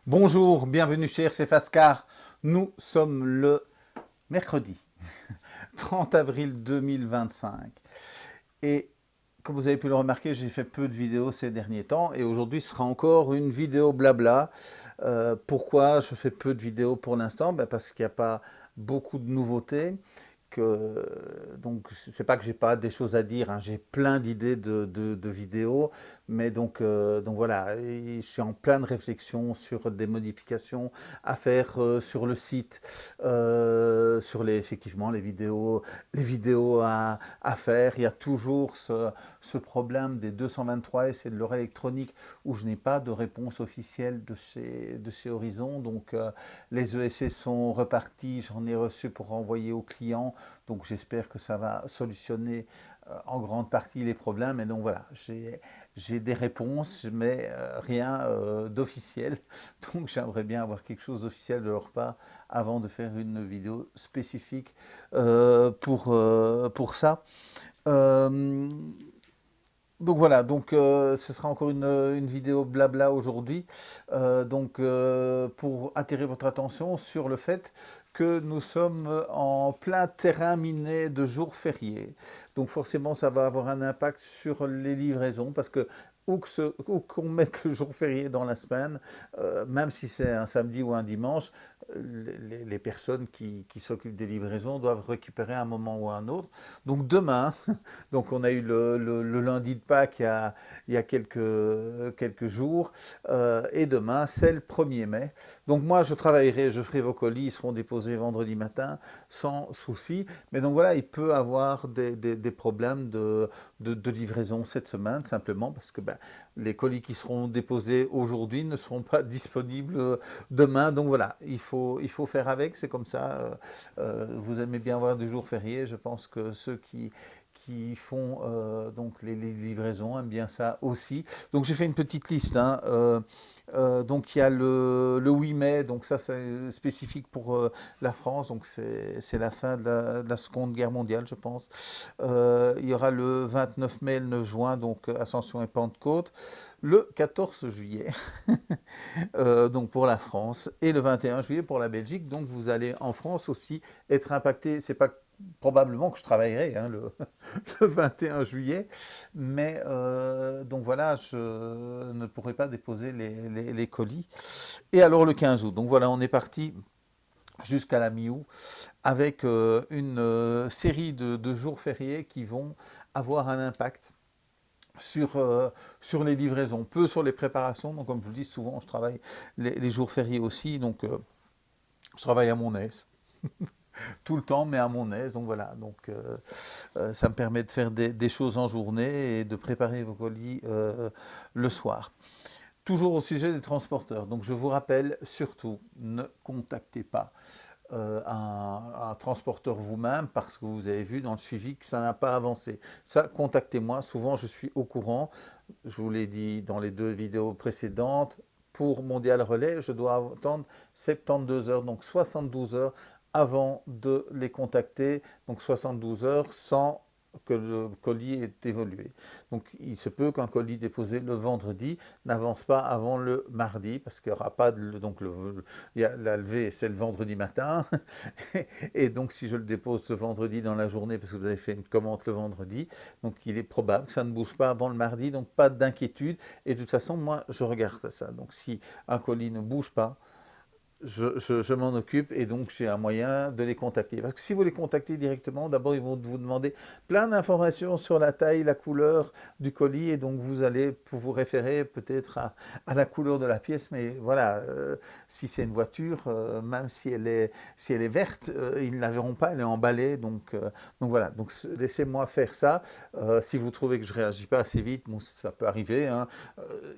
Bonjour, bienvenue chez RC Fascar. Nous sommes le mercredi 30 avril 2025. Et comme vous avez pu le remarquer, j'ai fait peu de vidéos ces derniers temps et aujourd'hui sera encore une vidéo blabla. Pourquoi je fais peu de vidéos pour l'instant? Parce qu'il n'y a pas beaucoup de nouveautés. Donc c'est pas que j'ai pas des choses à dire, hein, j'ai plein d'idées de vidéos, mais donc voilà, et je suis en pleine réflexion sur des modifications à faire sur le site, sur effectivement les vidéos à faire. Il y a toujours ce problème des 223S et de l'heure électronique où je n'ai pas de réponse officielle de chez Horizon. Donc les ESC sont repartis, j'en ai reçu pour renvoyer aux clients. Donc j'espère que ça va solutionner en grande partie les problèmes. Et donc voilà, j'ai des réponses, mais rien d'officiel. Donc j'aimerais bien avoir quelque chose d'officiel de leur part avant de faire une vidéo spécifique pour ça. Euh, donc voilà, ce sera encore une vidéo blabla aujourd'hui. Pour attirer votre attention sur le fait que nous sommes en plein terrain miné de jours fériés. Donc forcément, ça va avoir un impact sur les livraisons parce que où qu'on mette le jour férié dans la semaine, même si c'est un samedi ou un dimanche, les personnes qui s'occupent des livraisons doivent récupérer un moment ou un autre. Donc demain, donc on a eu le lundi de Pâques il y a quelques jours, et demain c'est le 1er mai. Donc moi je travaillerai, je ferai vos colis, ils seront déposés vendredi matin sans souci. Mais donc voilà, il peut avoir des problèmes de livraison cette semaine simplement parce que les colis qui seront déposés aujourd'hui ne seront pas disponibles demain. Donc voilà, il faut faire avec, c'est comme ça. Vous aimez bien avoir des jours fériés, je pense que ceux qui font donc les livraisons aiment bien ça aussi. Donc j'ai fait une petite liste, hein. Donc il y a le 8 mai, donc ça c'est spécifique pour la France, donc c'est la fin de la Seconde Guerre mondiale, je pense. Il y aura le 29 mai, le 9 juin, donc Ascension et Pentecôte. Le 14 juillet, donc pour la France, et le 21 juillet pour la Belgique. Donc vous allez en France aussi être impacté. C'est pas probablement que je travaillerai, hein, le 21 juillet, mais donc voilà, je ne pourrai pas déposer les colis. Et alors le 15 août, donc voilà, on est parti jusqu'à la mi-août avec une série de jours fériés qui vont avoir un impact sur les livraisons, peu sur les préparations. Donc, comme je vous le dis, souvent, je travaille les jours fériés aussi. Donc, je travaille à mon aise tout le temps, mais à mon aise. Donc, voilà. Ça me permet de faire des choses en journée et de préparer vos colis le soir. Toujours au sujet des transporteurs. Donc, je vous rappelle, surtout, ne contactez pas un transporteur vous-même parce que vous avez vu dans le suivi que ça n'a pas avancé. Ça, contactez-moi. Souvent, je suis au courant. Je vous l'ai dit dans les 2 vidéos précédentes. Pour Mondial Relais, je dois attendre 72 heures, donc 72 heures avant de les contacter. Donc 72 heures sans que le colis ait évolué. Donc il se peut qu'un colis déposé le vendredi n'avance pas avant le mardi parce qu'il n'y aura pas de, donc la levée c'est le vendredi matin et donc si je le dépose ce vendredi dans la journée parce que vous avez fait une commande le vendredi, donc il est probable que ça ne bouge pas avant le mardi, donc pas d'inquiétude. Et de toute façon moi je regarde ça, donc si un colis ne bouge pas, je m'en occupe et donc j'ai un moyen de les contacter. Parce que si vous les contactez directement, d'abord ils vont vous demander plein d'informations sur la taille, la couleur du colis et donc vous allez vous référer peut-être à la couleur de la pièce. Mais voilà, si c'est une voiture, même si elle est verte, ils ne la verront pas, elle est emballée. Donc voilà, donc laissez-moi faire ça. Si vous trouvez que je ne réagis pas assez vite, bon, ça peut arriver, hein.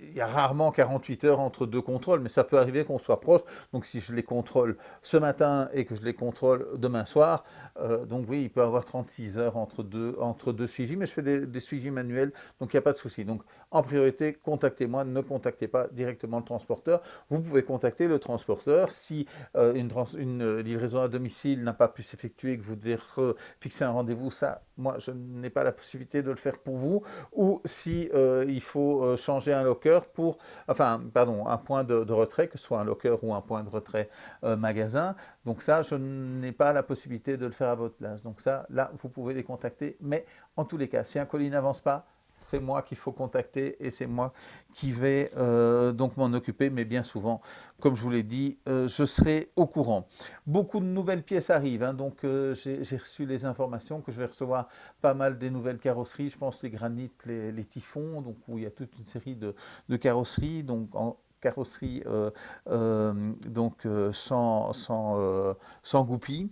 Il y a rarement 48 heures entre 2 contrôles, mais ça peut arriver qu'on soit proche. Donc si je les contrôle ce matin et que je les contrôle demain soir, donc oui, il peut y avoir 36 heures entre deux suivis, mais je fais des suivis manuels, donc il n'y a pas de souci. Donc en priorité, contactez-moi, ne contactez pas directement le transporteur. Vous pouvez contacter le transporteur si une livraison à domicile n'a pas pu s'effectuer, que vous devez fixer un rendez-vous. Ça, moi, je n'ai pas la possibilité de le faire pour vous. Ou si il faut changer un locker un point de retrait, que ce soit un locker ou un point de retrait magasin. Donc ça, je n'ai pas la possibilité de le faire à votre place. Donc ça, là, vous pouvez les contacter. Mais en tous les cas, si un colis n'avance pas, c'est moi qu'il faut contacter et c'est moi qui vais donc m'en occuper. Mais bien souvent, comme je vous l'ai dit, je serai au courant. Beaucoup de nouvelles pièces arrivent, hein, donc j'ai reçu les informations que je vais recevoir pas mal des nouvelles carrosseries. Je pense les granites, les typhons, donc où il y a toute une série de carrosseries, donc en carrosserie sans goupille.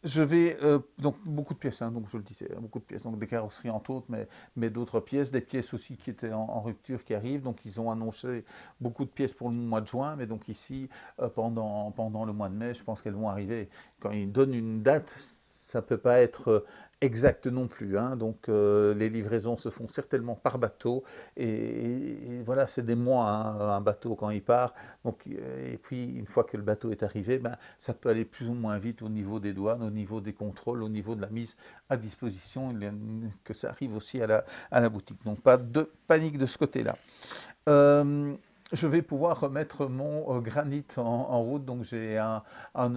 Je vais, donc beaucoup de pièces, hein, donc je le disais, beaucoup de pièces, donc des carrosseries entre autres, mais d'autres pièces, des pièces aussi qui étaient en rupture qui arrivent, donc ils ont annoncé beaucoup de pièces pour le mois de juin, mais donc ici, pendant le mois de mai, je pense qu'elles vont arriver. Quand ils donnent une date, ça ne peut pas être exact non plus, hein, donc les livraisons se font certainement par bateau, et voilà, c'est des mois, hein, un bateau quand il part, donc, et puis une fois que le bateau est arrivé, ben, ça peut aller plus ou moins vite au niveau des douanes, au niveau des contrôles, au niveau de la mise à disposition, que ça arrive aussi à la boutique. Donc pas de panique de ce côté-là. Je vais pouvoir remettre mon granit en route, donc j'ai un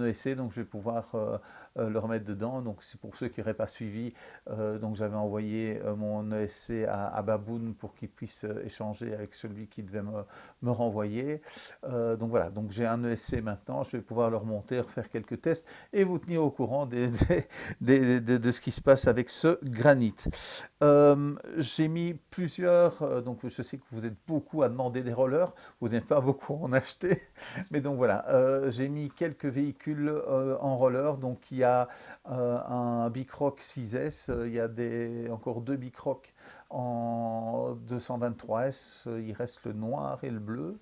ESC, donc je vais pouvoir le remettre dedans. Donc c'est pour ceux qui n'auraient pas suivi, donc j'avais envoyé mon ESC à Baboun pour qu'il puisse échanger avec celui qui devait me renvoyer. Donc voilà, donc j'ai un ESC maintenant, je vais pouvoir le remonter, refaire quelques tests et vous tenir au courant de ce qui se passe avec ce granit. J'ai mis plusieurs, donc je sais que vous êtes beaucoup à demander des rollers, vous n'êtes pas beaucoup à en acheter, mais donc voilà, j'ai mis quelques véhicules en roller, donc il y a un Bicroc 6S, il y a encore deux Bicroc en 223S, il reste le noir et le bleu.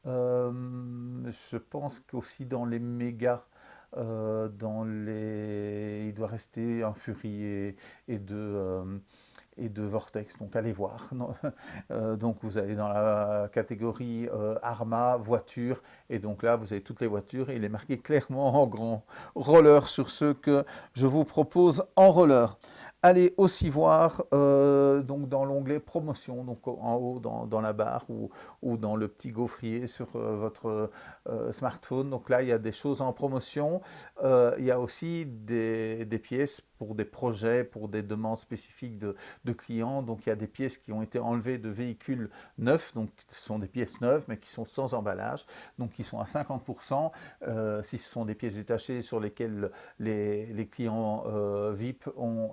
Je pense qu'aussi dans les mégas, il doit rester un Fury et de Vortex, donc allez voir. Donc vous allez dans la catégorie Arma, voiture, et donc là vous avez toutes les voitures, et il est marqué clairement en grand roller sur ceux que je vous propose en roller. Allez aussi voir donc dans l'onglet promotion, donc en haut dans la barre ou dans le petit gaufrier sur votre smartphone. Donc là, il y a des choses en promotion. Il y a aussi des pièces pour des projets, pour des demandes spécifiques de clients. Donc il y a des pièces qui ont été enlevées de véhicules neufs, donc ce sont des pièces neuves, mais qui sont sans emballage, donc qui sont à 50%. Si ce sont des pièces détachées sur lesquelles les clients VIP ont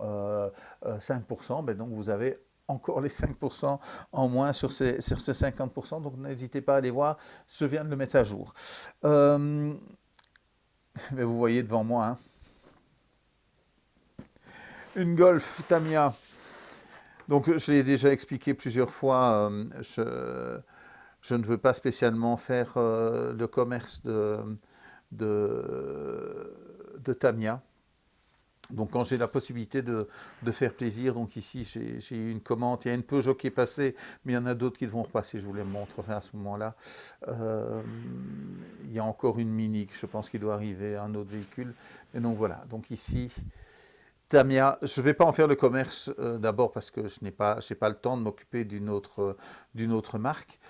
5%, ben donc vous avez encore les 5% en moins sur ces 50%, donc n'hésitez pas à aller voir, je viens de le mettre à jour. Mais vous voyez devant moi, hein, une Golf Tamiya. Donc je l'ai déjà expliqué plusieurs fois, je ne veux pas spécialement faire le commerce de Tamiya. Donc quand j'ai la possibilité de faire plaisir, donc ici j'ai eu une commande, il y a une Peugeot qui est passée, mais il y en a d'autres qui vont repasser, je vous les montrerai à ce moment-là. Il y a encore une Mini, je pense qu'il doit arriver, un autre véhicule. Et donc voilà, donc ici, Tamiya, je ne vais pas en faire le commerce d'abord parce que je n'ai pas le temps de m'occuper d'une autre marque.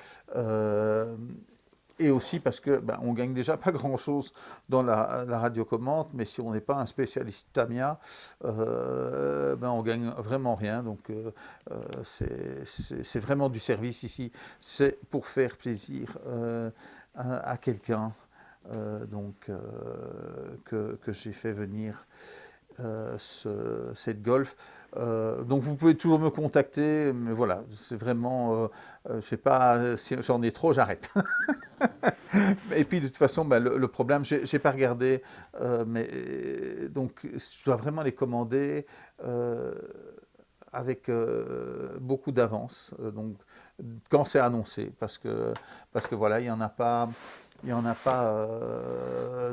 Et aussi parce que on gagne déjà pas grand-chose dans la radiocommande, mais si on n'est pas un spécialiste Tamiya, on gagne vraiment rien. Donc c'est vraiment du service ici. C'est pour faire plaisir à quelqu'un que j'ai fait venir cette Golf. Donc vous pouvez toujours me contacter, mais voilà, c'est vraiment, je sais pas, si j'en ai trop, j'arrête. Et puis de toute façon, le problème, j'ai pas regardé, mais donc je dois vraiment les commander avec beaucoup d'avance, donc quand c'est annoncé, parce que voilà, il y en a pas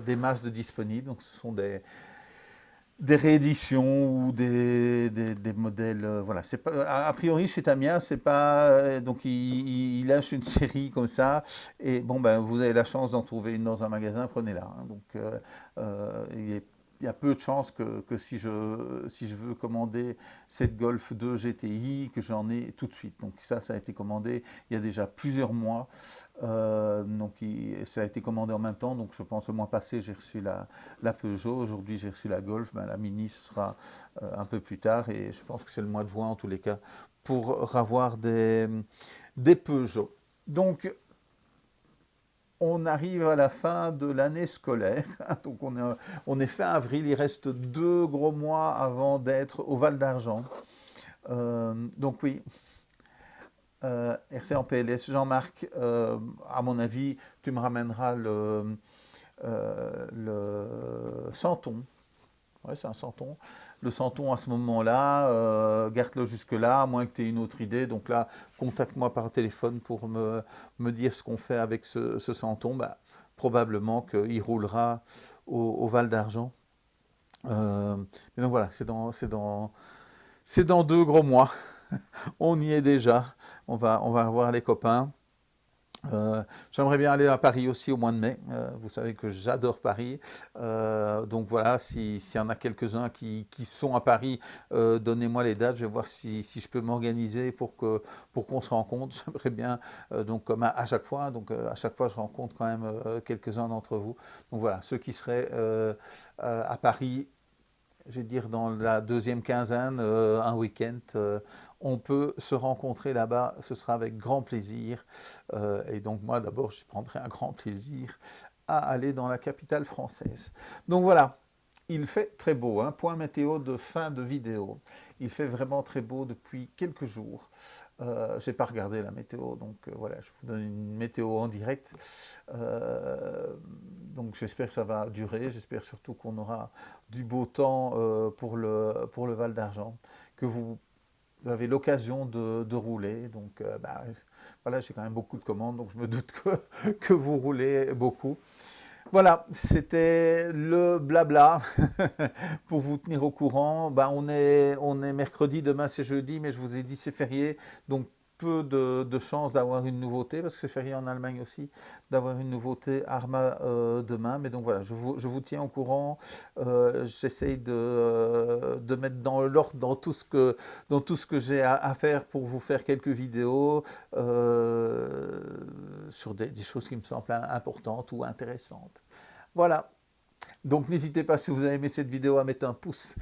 des masses de disponibles, donc ce sont des rééditions ou des modèles. Voilà, c'est pas, a priori chez Tamiya, c'est pas. Donc il lâche une série comme ça, et bon, ben, vous avez la chance d'en trouver une dans un magasin, prenez-la, hein. Donc il y a peu de chances que si je veux commander cette Golf 2 GTI, que j'en ai tout de suite. Donc ça a été commandé il y a déjà plusieurs mois. Donc ça a été commandé en même temps. Donc je pense le mois passé, j'ai reçu la Peugeot. Aujourd'hui, j'ai reçu la Golf. Ben, la Mini, ce sera un peu plus tard. Et je pense que c'est le mois de juin, en tous les cas, pour avoir des Peugeot. Donc, on arrive à la fin de l'année scolaire, donc on est fin avril, il reste 2 gros mois avant d'être au Val d'Argent. Donc oui, RC en PLS, Jean-Marc, à mon avis, tu me ramèneras le Santon. Ouais, c'est un Santon. Le Santon à ce moment-là, garde-le jusque-là, à moins que tu aies une autre idée. Donc là, contacte-moi par téléphone pour me dire ce qu'on fait avec ce Santon. Bah, probablement qu'il roulera au Val d'Argent. Mais donc voilà, c'est dans 2 gros mois. On y est déjà. On va voir les copains. J'aimerais bien aller à Paris aussi au mois de mai. Vous savez que j'adore Paris. Donc voilà, s'il y en a quelques-uns qui sont à Paris, donnez-moi les dates. Je vais voir si je peux m'organiser pour qu'on se rencontre. J'aimerais bien, donc comme à chaque fois, donc à chaque fois je rencontre quand même quelques-uns d'entre vous. Donc voilà, ceux qui seraient à Paris, je vais dire dans la deuxième quinzaine, un week-end, on peut se rencontrer là-bas, ce sera avec grand plaisir. Et donc moi d'abord, je prendrai un grand plaisir à aller dans la capitale française. Donc voilà, il fait très beau, hein. Point météo de fin de vidéo. Il fait vraiment très beau depuis quelques jours. Je n'ai pas regardé la météo, donc voilà, je vous donne une météo en direct. Donc j'espère que ça va durer, j'espère surtout qu'on aura du beau temps pour le Val d'Argent, que vous avez l'occasion de rouler. Donc bah, voilà, j'ai quand même beaucoup de commandes, donc je me doute que vous roulez beaucoup. Voilà, c'était le blabla pour vous tenir au courant. Ben, on est mercredi, demain c'est jeudi, mais je vous ai dit c'est férié, donc peu de chances d'avoir une nouveauté, parce que c'est férié en Allemagne aussi, d'avoir une nouveauté Arma demain. Mais donc voilà, je vous tiens au courant. J'essaye de mettre dans l'ordre dans tout ce que j'ai à faire pour vous faire quelques vidéos sur des choses qui me semblent importantes ou intéressantes. Voilà. Donc n'hésitez pas, si vous avez aimé cette vidéo, à mettre un pouce,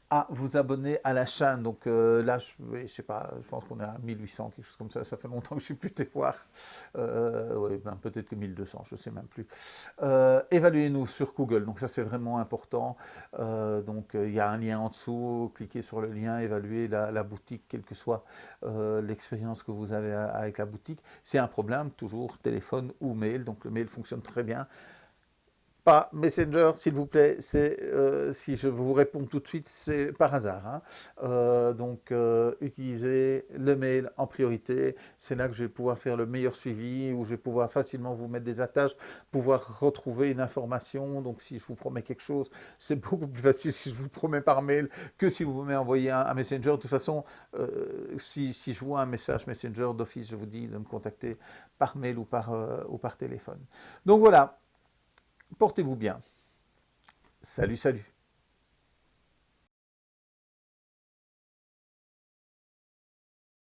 à vous abonner à la chaîne. Donc là, je sais pas, je pense qu'on est à 1800, quelque chose comme ça. Ça fait longtemps que je suis plus été voir. Ouais, ben, peut-être que 1200, je ne sais même plus. Évaluez-nous sur Google, donc ça c'est vraiment important. Donc il y a un lien en dessous, cliquez sur le lien, évaluez la boutique, quelle que soit l'expérience que vous avez avec la boutique. C'est un problème, toujours téléphone ou mail, donc le mail fonctionne très bien. Pas Messenger, s'il vous plaît. Si je vous réponds tout de suite, c'est par hasard, hein. Donc, utilisez le mail en priorité. C'est là que je vais pouvoir faire le meilleur suivi, où je vais pouvoir facilement vous mettre des attaches, pouvoir retrouver une information. Donc, si je vous promets quelque chose, c'est beaucoup plus facile si je vous le promets par mail que si vous m'envoyez un Messenger. De toute façon, si je vois un message Messenger d'office, je vous dis de me contacter par mail ou par téléphone. Donc voilà. Portez-vous bien. Salut, salut.